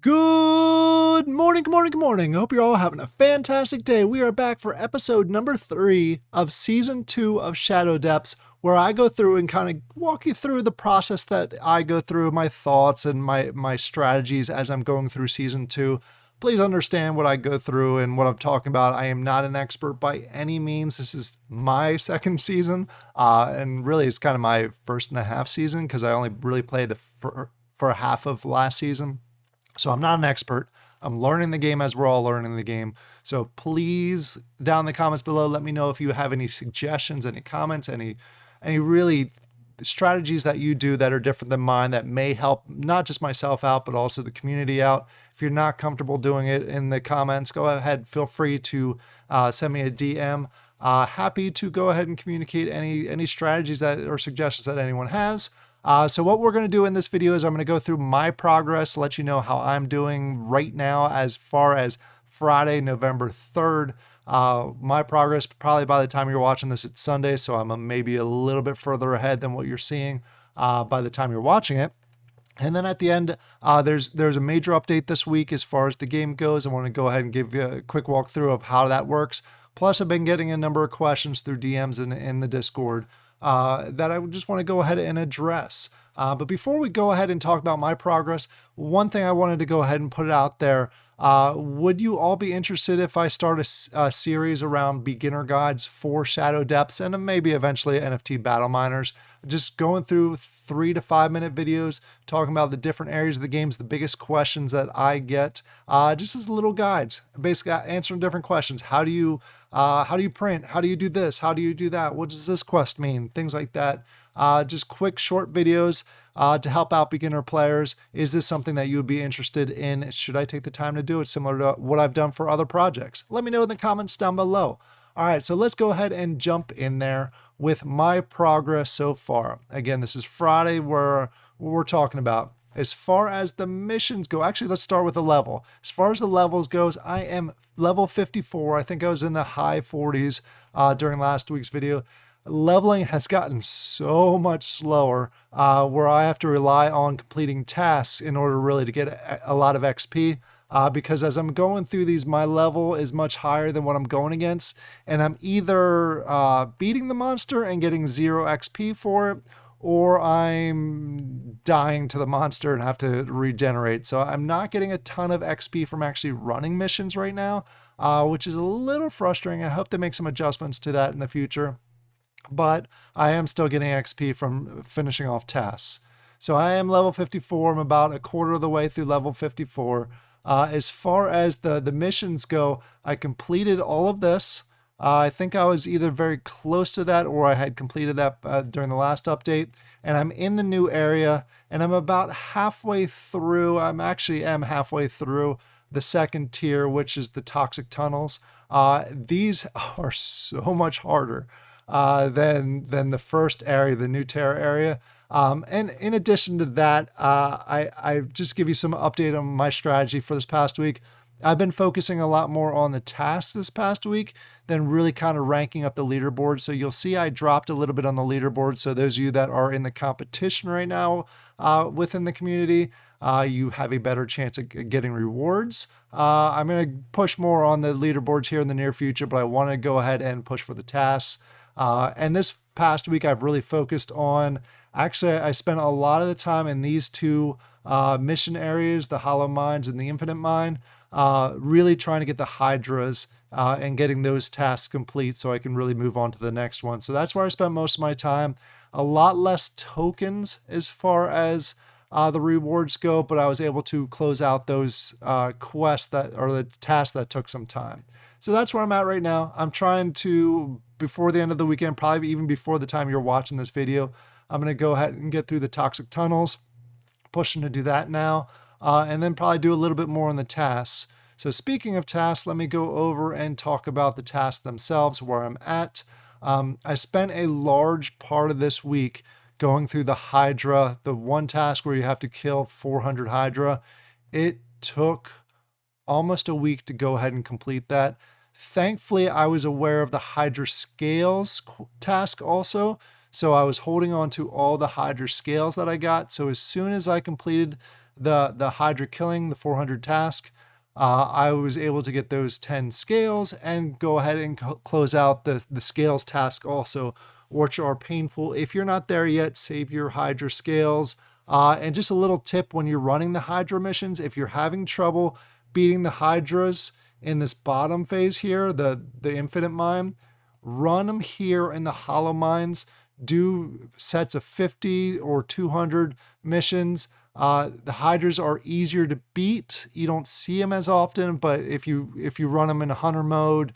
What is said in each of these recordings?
Good morning, good morning, good morning. I hope you're all having a fantastic day. We are back for episode number 3 of season 2 of Shadow Depths, where I go through and kind of walk you through the process that I go through, my thoughts and my strategies as I'm going through season 2. Please understand what I go through and what I'm talking about. I am not an expert by any means. This is my second season, and really it's kind of my first and a half season because I only really played for half of last season. So I'm not an expert. I'm learning the game as we're all learning the game. So please, down in the comments below, let me know if you have any suggestions, any comments, any really strategies that you do that are different than mine that may help not just myself out, but also the community out. If you're not comfortable doing it in the comments, go ahead. Feel free to send me a DM. Happy to go ahead and communicate any strategies that or suggestions that anyone has. So what we're going to do in this video is I'm going to go through my progress, let you know how I'm doing right now as far as Friday, November 3rd. My progress, probably by the time you're watching this, it's Sunday, so I'm maybe a little bit further ahead than what you're seeing by the time you're watching it. And then at the end, there's a major update this week as far as the game goes. I want to go ahead and give you a quick walkthrough of how that works. Plus, I've been getting a number of questions through DMs in the Discord that I just want to go ahead and address. But before we go ahead and talk about my progress, one thing I wanted to go ahead and put it out there. Would you all be interested if I start a series around beginner guides for Shadow Depths and maybe eventually NFT battle miners? Just going through 3 to 5 minute videos talking about the different areas of the games, the biggest questions that I get, just as little guides, basically answering different questions. How do you print? How do you do this? How do you do that? What does this quest mean? Things like that. Just quick, short videos to help out beginner players. Is this something that you would be interested in? Should I take the time to do it similar to what I've done for other projects? Let me know in the comments down below. All right, so let's go ahead and jump in there with my progress so far. Again, this is Friday where we're talking about. As far as the missions go, actually, let's start with the level. As far as the levels goes, I am level 54. I think I was in the high 40s during last week's video. Leveling has gotten so much slower where I have to rely on completing tasks in order really to get a lot of XP. Because as I'm going through these, my level is much higher than what I'm going against. And I'm either beating the monster and getting 0 XP for it, or I'm dying to the monster and have to regenerate. So I'm not getting a ton of XP from actually running missions right now, which is a little frustrating. I hope they make some adjustments to that in the future. But I am still getting XP from finishing off tasks. So I am level 54. I'm about a quarter of the way through level 54. As far as the missions go, I completed all of this. I think I was either very close to that or I had completed that during the last update. And I'm in the new area and I'm about halfway through. am halfway through the second tier, which is the toxic tunnels. These are so much harder than the first area, the new Terra area. And in addition to that, I just give you some update on my strategy for this past week. I've been focusing a lot more on the tasks this past week than really kind of ranking up the leaderboard. So you'll see I dropped a little bit on the leaderboard. So those of you that are in the competition right now within the community, you have a better chance of getting rewards. I'm going to push more on the leaderboards here in the near future, but I want to go ahead and push for the tasks. And this past week, I've really focused on, actually, I spent a lot of the time in these two mission areas, the Hollow Mines and the Infinite Mine, really trying to get the Hydras and getting those tasks complete so I can really move on to the next one. So that's where I spent most of my time. A lot less tokens as far as the rewards go, but I was able to close out those quests or the tasks that took some time. So that's where I'm at right now. I'm trying to, before the end of the weekend, probably even before the time you're watching this video, I'm going to go ahead and get through the toxic tunnels, pushing to do that now, and then probably do a little bit more on the tasks. So speaking of tasks, let me go over and talk about the tasks themselves, where I'm at. I spent a large part of this week going through the Hydra, the one task where you have to kill 400 Hydra. It took almost a week to go ahead and complete that. Thankfully, I was aware of the Hydra scales task also. So I was holding on to all the Hydra scales that I got. So as soon as I completed the Hydra killing, the 400 task, I was able to get those 10 scales and go ahead and close out the scales task also, which are painful. If you're not there yet, save your Hydra scales. And just a little tip when you're running the Hydra missions, if you're having trouble beating the Hydras in this bottom phase here, the infinite mine, run them here in the hollow mines. Do sets of 50 or 200 missions. The Hydras are easier to beat. You don't see them as often, but if you run them in hunter mode,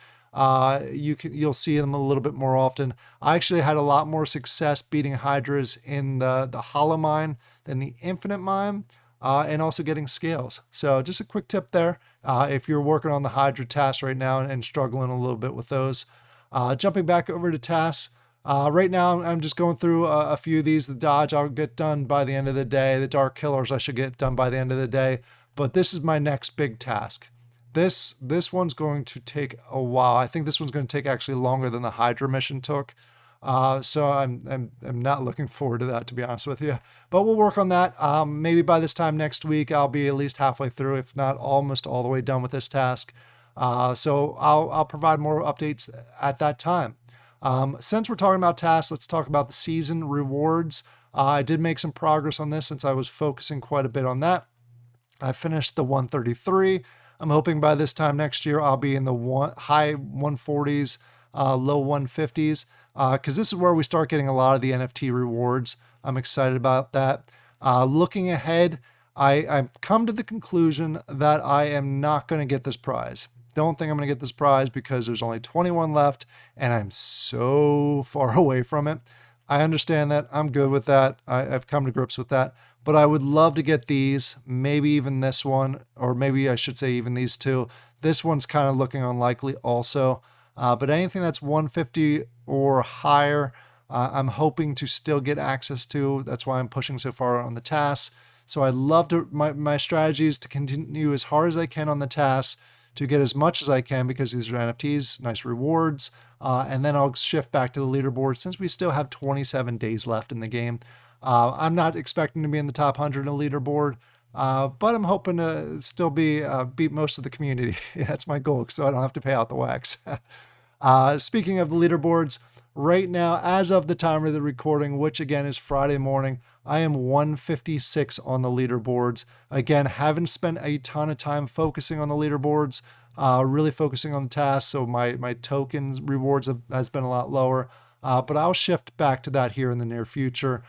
you'll see them a little bit more often. I actually had a lot more success beating Hydras in the hollow mine than the infinite mine, and also getting scales. So just a quick tip there. If you're working on the Hydra tasks right now and struggling a little bit with those. Jumping back over to tasks. Right now, I'm just going through a few of these. The dodge I'll get done by the end of the day. The dark killers I should get done by the end of the day. But this is my next big task. This one's going to take a while. I think this one's going to take actually longer than the Hydra mission took. So I'm not looking forward to that, to be honest with you. But we'll work on that. Maybe by this time next week, I'll be at least halfway through, if not almost all the way done with this task. So I'll provide more updates at that time. Since we're talking about tasks, let's talk about the season rewards. I did make some progress on this since I was focusing quite a bit on that. I finished the 133. I'm hoping by this time next year I'll be in the high 140s, low 150s, because this is where we start getting a lot of the NFT rewards. I'm excited about that. Looking ahead, I've come to the conclusion that I am not going to get this prize. Don't think I'm going to get this prize because there's only 21 left and I'm so far away from it. I understand that. I'm good with that. I've come to grips with that. But I would love to get these, maybe even this one, or maybe I should say even these two. This one's kind of looking unlikely also. But anything that's 150 or higher, I'm hoping to still get access to. That's why I'm pushing so far on the tasks. So I'd love to, my strategy is to continue as hard as I can on the tasks, to get as much as I can because these are NFTs, nice rewards, and then I'll shift back to the leaderboard since we still have 27 days left in the game. I'm not expecting to be in the top 100 in the leaderboard, but I'm hoping to still beat most of the community. That's my goal, so I don't have to pay out the wax. Speaking of the leaderboards, right now, as of the time of the recording, which again is Friday morning, I am 156 on the leaderboards. Again, haven't spent a ton of time focusing on the leaderboards, really focusing on the tasks, so my tokens rewards has been a lot lower, but I'll shift back to that here in the near future.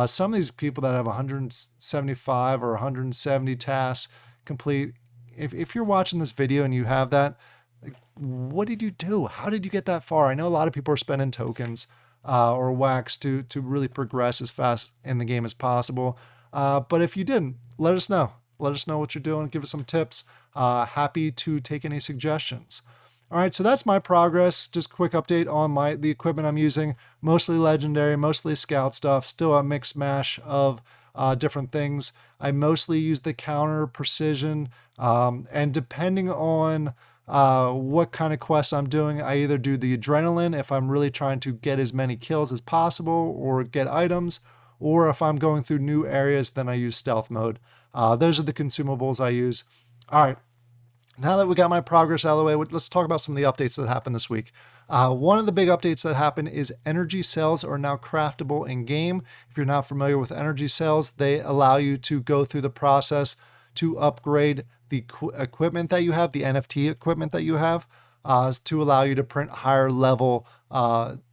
Some of these people that have 175 or 170 tasks complete, if you're watching this video and you have that, what did you do? How did you get that far? I know a lot of people are spending tokens or wax to really progress as fast in the game as possible. But if you didn't, let us know. Let us know what you're doing. Give us some tips. Happy to take any suggestions. All right, so that's my progress. Just a quick update on the equipment I'm using. Mostly legendary, mostly scout stuff. Still a mixed mash of different things. I mostly use the counter precision, and depending on what kind of quest I'm doing, I either do the adrenaline if I'm really trying to get as many kills as possible or get items, or if I'm going through new areas, then I use stealth mode. Those are the consumables I use. All right, now that we got my progress out of the way, let's talk about some of the updates that happened this week. One of the big updates that happened is energy cells are now craftable in game. If you're not familiar with energy cells, they allow you to go through the process to upgrade the equipment that you have, the NFT equipment that you have, to allow you to print higher level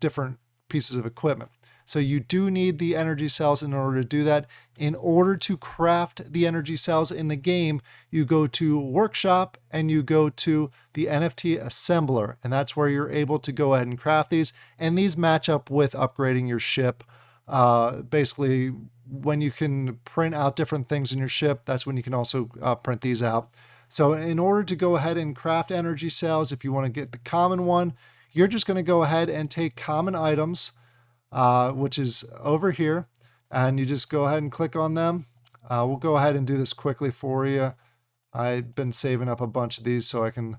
different pieces of equipment. So you do need the energy cells in order to do that. In order to craft the energy cells in the game, you go to Workshop and you go to the NFT Assembler, and that's where you're able to go ahead and craft these. And these match up with upgrading your ship. Basically, when you can print out different things in your ship, that's when you can also print these out. So in order to go ahead and craft energy cells, if you want to get the common one, you're just going to go ahead and take common items, which is over here, and you just go ahead and click on them. We'll go ahead and do this quickly for you. I've been saving up a bunch of these so I can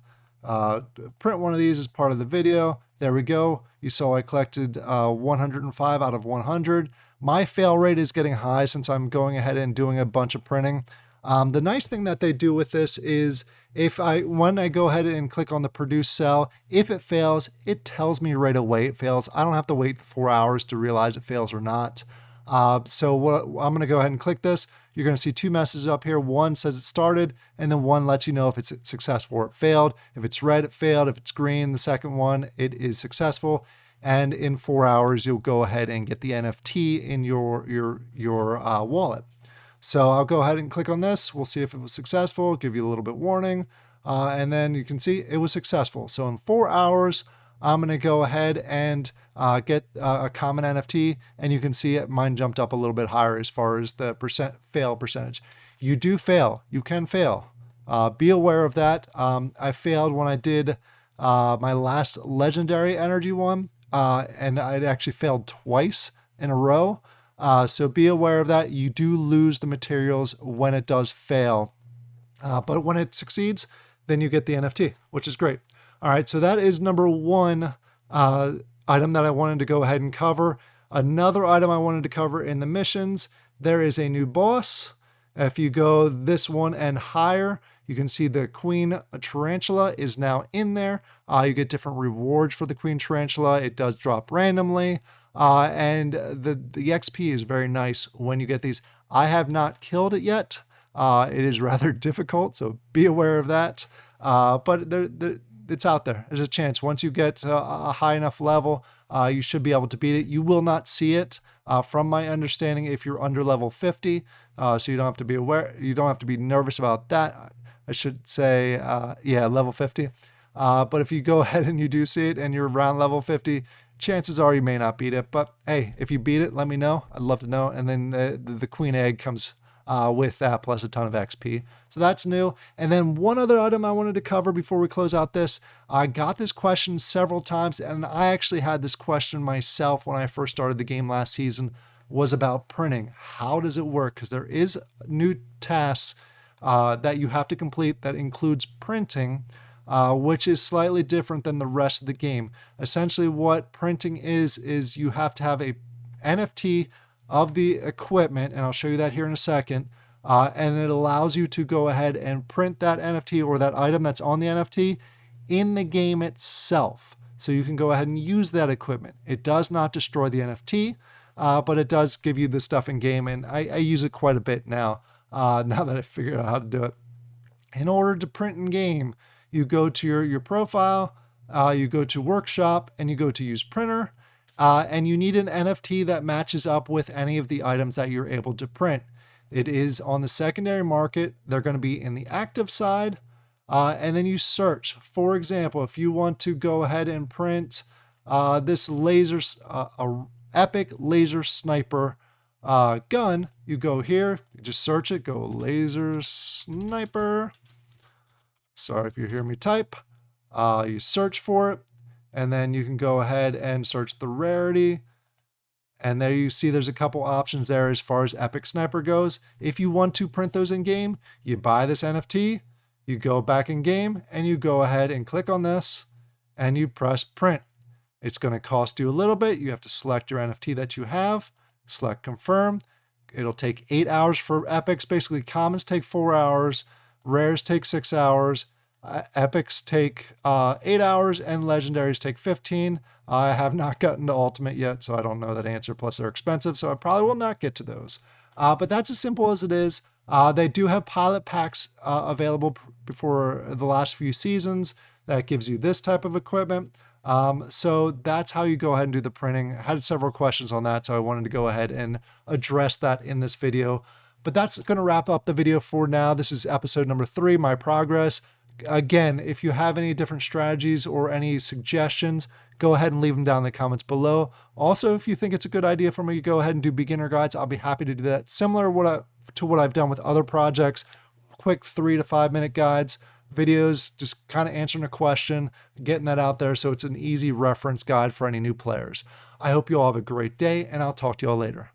print one of these as part of the video. There we go. You saw I collected 105 out of 100. My fail rate is getting high since I'm going ahead and doing a bunch of printing. The nice thing that they do with this is when I go ahead and click on the produce cell, if it fails, it tells me right away it fails. I don't have to wait 4 hours to realize it fails or not. So I'm going to go ahead and click this. You're going to see two messages up here. One says it started, and then one lets you know if it's successful or it failed. If it's red, it failed. If it's green, the second one, it is successful. And in 4 hours, you'll go ahead and get the NFT in your wallet. So I'll go ahead and click on this. We'll see if it was successful, give you a little bit warning. And then you can see it was successful. So in 4 hours, I'm going to go ahead and get a common NFT. And you can see it, mine jumped up a little bit higher as far as the fail percentage. You do fail. You can fail. Be aware of that. I failed when I did my last legendary energy one. And I'd actually failed twice in a row. So be aware of that. You do lose the materials when it does fail. But when it succeeds, then you get the NFT, which is great. All right, so that is number one item that I wanted to go ahead and cover. Another item I wanted to cover in the missions, there is a new boss. If you go this one and higher, you can see the Queen Tarantula is now in there. You get different rewards for the Queen Tarantula. It does drop randomly. And the XP is very nice when you get these. I have not killed it yet. It is rather difficult, so be aware of that. But it's out there. There's a chance. Once you get a high enough level, you should be able to beat it. You will not see it, from my understanding, if you're under level 50. So you don't have to be aware. You don't have to be nervous about that. I should say, yeah, level 50. But if you go ahead and you do see it and you're around level 50, chances are you may not beat it. But hey, if you beat it, let me know. I'd love to know. And then the Queen Egg comes with that plus a ton of XP. So that's new. And then one other item I wanted to cover before we close out this. I got this question several times, and I actually had this question myself when I first started the game last season, was about printing. How does it work? Because there is new tasks that you have to complete that includes printing, which is slightly different than the rest of the game. Essentially what printing is you have to have a NFT of the equipment, and I'll show you that here in a second, and it allows you to go ahead and print that NFT or that item that's on the NFT in the game itself. So you can go ahead and use that equipment. It does not destroy the NFT, but it does give you the stuff in game, and I use it quite a bit now, now that I figured out how to do it. In order to print in game, you go to your profile, you go to workshop, and you go to use printer, and you need an NFT that matches up with any of the items that you're able to print. It is on the secondary market. They're going to be in the active side, and then you search. For example, if you want to go ahead and print this epic laser sniper gun, you go here, you just search it, go laser sniper. Sorry if you hear me type. You search for it, and then you can go ahead and search the rarity. And there you see there's a couple options there as far as epic sniper goes. If you want to print those in game, you buy this NFT, you go back in game, and you go ahead and click on this, and you press print. It's going to cost you a little bit. You have to select your NFT that you have, select confirm. It'll take 8 hours for epics. Basically, commons take 4 hours, rares take 6 hours, epics take 8 hours, and legendaries take 15. I have not gotten to ultimate yet, so I don't know that answer. Plus, they're expensive, so I probably will not get to those. But that's as simple as it is. They do have pilot packs available for the last few seasons that gives you this type of equipment. So that's how you go ahead and do the printing. I had several questions on that, so I wanted to go ahead and address that in this video. But that's going to wrap up the video for now. This is episode number 3, my progress. Again, if you have any different strategies or any suggestions, go ahead and leave them down in the comments below. Also, if you think it's a good idea for me to go ahead and do beginner guides, I'll be happy to do that. Similar to what I've done with other projects, quick 3 to 5 minute guides, videos, just kind of answering a question, getting that out there so it's an easy reference guide for any new players. I hope you all have a great day, and I'll talk to you all later.